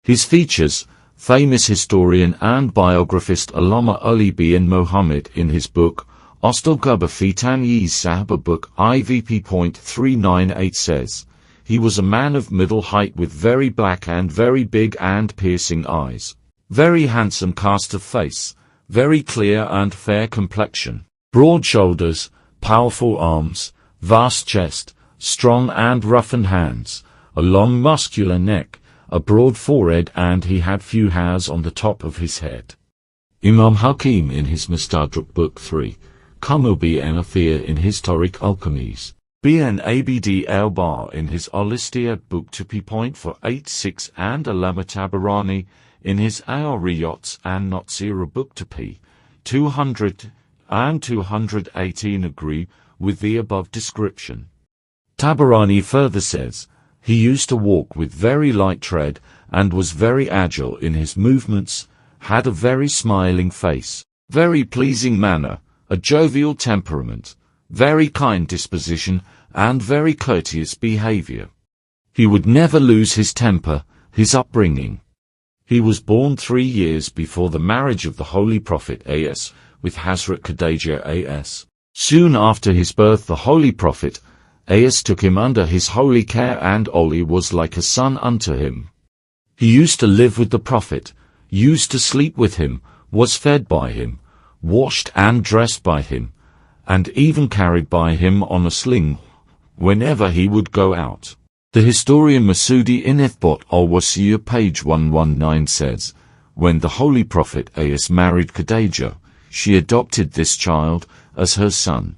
His features, famous historian and biographist Allama Ali bin Muhammad in his book, Ostalgaba Fitan-e Sahaba book IVP.398 says, he was a man of middle height with very black and very big and piercing eyes, very handsome cast of face, very clear and fair complexion, broad shoulders, powerful arms, vast chest, strong and roughened hands, a long muscular neck, a broad forehead, and he had few hairs on the top of his head. Imam Hakim in his Mustadrak book 3, Kamu bin Athir in his Tariq al-Khamis, bin Abd al-Bar in his Al-Istiyad book 2p.486 and Allama Tabarani in his Al-Riyats and Natsira book 200 and 218 agree with the above description. Tabarani further says, he used to walk with very light tread and was very agile in his movements, had a very smiling face, very pleasing manner, a jovial temperament, very kind disposition, and very courteous behavior. He would never lose his temper, his upbringing. He was born 3 years before the marriage of the Holy Prophet A.S. with Hazrat Khadija A.S. Soon after his birth the Holy Prophet A.S. took him under his holy care, and Ali was like a son unto him. He used to live with the Prophet, used to sleep with him, was fed by him, washed and dressed by him, and even carried by him on a sling whenever he would go out. The historian Masudi in Ithbot al-Wasiyah page 119 says, when the Holy Prophet A.S. married Khadija, she adopted this child as her son.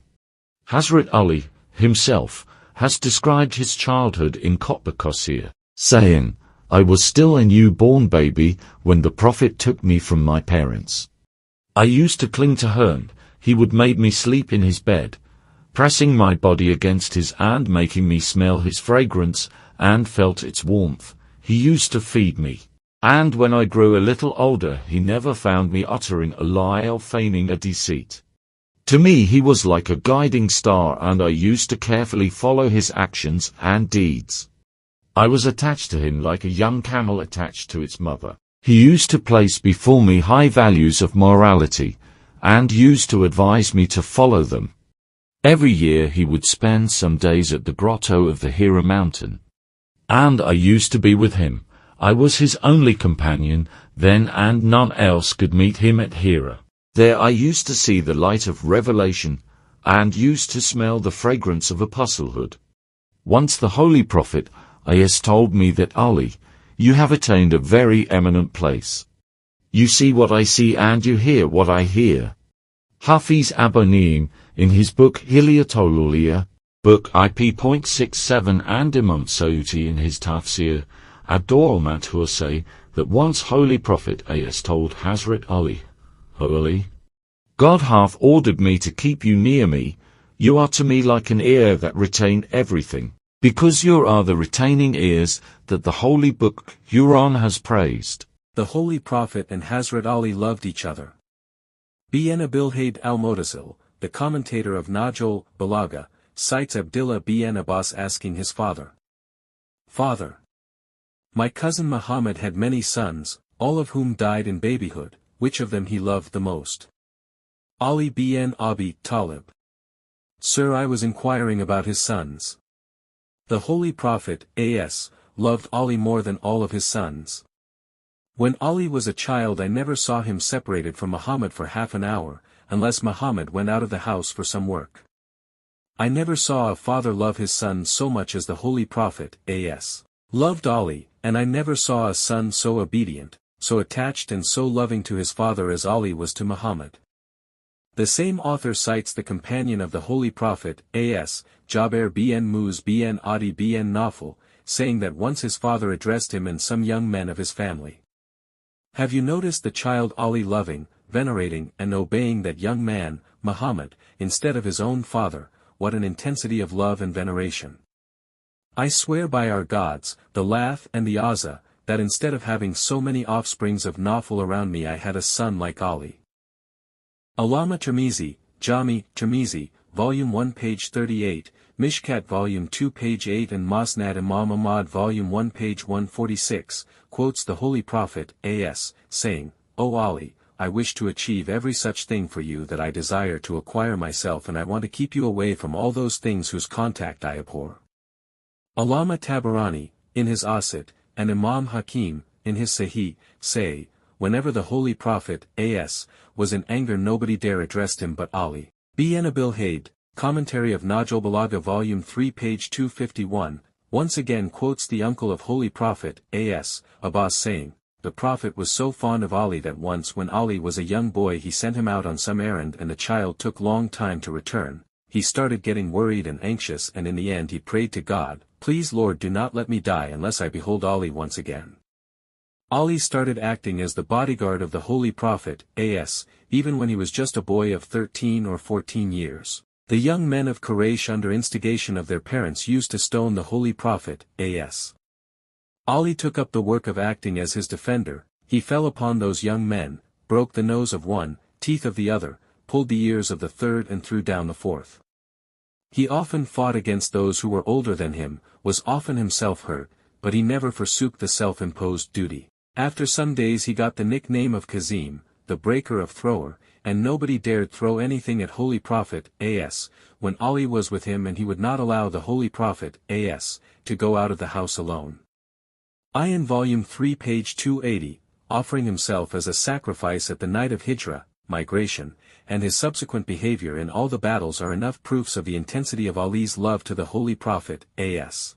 Hazrat Ali himself has described his childhood in Khutbah Qasir, saying, I was still a newborn baby when the Prophet took me from my parents. I used to cling to her, he would make me sleep in his bed, pressing my body against his and making me smell his fragrance and felt its warmth. He used to feed me. And when I grew a little older he never found me uttering a lie or feigning a deceit. To me he was like a guiding star, and I used to carefully follow his actions and deeds. I was attached to him like a young camel attached to its mother. He used to place before me high values of morality, and used to advise me to follow them. Every year he would spend some days at the grotto of the Hira mountain. And I used to be with him. I was his only companion then, and none else could meet him at Hira. There I used to see the light of revelation, and used to smell the fragrance of apostlehood. Once the Holy Prophet A.S. told me that Ali, you have attained a very eminent place. You see what I see and you hear what I hear. Hafiz Abu-Naim, in his book Hilyatul-Awliya, book IP.67, and Imam Suyuti in his Tafsir, Abdul-Mathur say that once Holy Prophet A.S. told Hazrat Ali, O Ali, God hath ordered me to keep you near me, you are to me like an ear that retained everything, because you are the retaining ears that the Holy Book Quran has praised. The Holy Prophet and Hazrat Ali loved each other. Bin Abilhaid al-Motasil, the commentator of Najul Balagha, cites Abdullah bin Abbas asking his father, Father, my cousin Muhammad had many sons, all of whom died in babyhood, which of them he loved the most? Ali bin Abi Talib. Sir, I was inquiring about his sons. The Holy Prophet, A.S., loved Ali more than all of his sons. When Ali was a child I never saw him separated from Muhammad for half an hour, unless Muhammad went out of the house for some work. I never saw a father love his son so much as the Holy Prophet, A.S., loved Ali, and I never saw a son so obedient, so attached and so loving to his father as Ali was to Muhammad. The same author cites the companion of the Holy Prophet, A.S., Jabir bin Muz bin Adi bin Nafal, saying that once his father addressed him and some young men of his family. Have you noticed the child Ali loving, venerating, and obeying that young man, Muhammad, instead of his own father? What an intensity of love and veneration. I swear by our gods, the Lath and the Azza, that instead of having so many offsprings of Nafal around me I had a son like Ali. Allama Tirmizi, Jami, Tirmizi, Volume 1 page 38, Mishkat Volume 2 page 8 and Musnad Imam Ahmad Volume 1 page 146, quotes the Holy Prophet, A.S., saying, "O Ali, I wish to achieve every such thing for you that I desire to acquire myself, and I want to keep you away from all those things whose contact I abhor." Allama Tabarani, in his Asid, and Imam Hakim, in his Sahih, say, whenever the Holy Prophet, A.S., was in anger nobody dare address him but Ali. bin Abil-Hayd, Commentary of Najul Balagha Volume 3 page 251, once again quotes the uncle of Holy Prophet, A.S., Abbas saying, "The Prophet was so fond of Ali that once when Ali was a young boy he sent him out on some errand and the child took long time to return. He started getting worried and anxious and in the end he prayed to God, 'Please Lord, do not let me die unless I behold Ali once again.' Ali started acting as the bodyguard of the Holy Prophet, A.S., even when he was just a boy of 13 or 14 years. The young men of Quraysh under instigation of their parents used to stone the Holy Prophet, A.S. Ali took up the work of acting as his defender. He fell upon those young men, broke the nose of one, teeth of the other, pulled the ears of the third and threw down the fourth. He often fought against those who were older than him, was often himself hurt, but he never forsook the self-imposed duty. After some days he got the nickname of Kazim, the breaker of thrower, and nobody dared throw anything at Holy Prophet, A.S., when Ali was with him, and he would not allow the Holy Prophet, A.S., to go out of the house alone. In Volume 3 page 280, offering himself as a sacrifice at the night of Hijrah, migration, and his subsequent behavior in all the battles are enough proofs of the intensity of Ali's love to the Holy Prophet, A.S.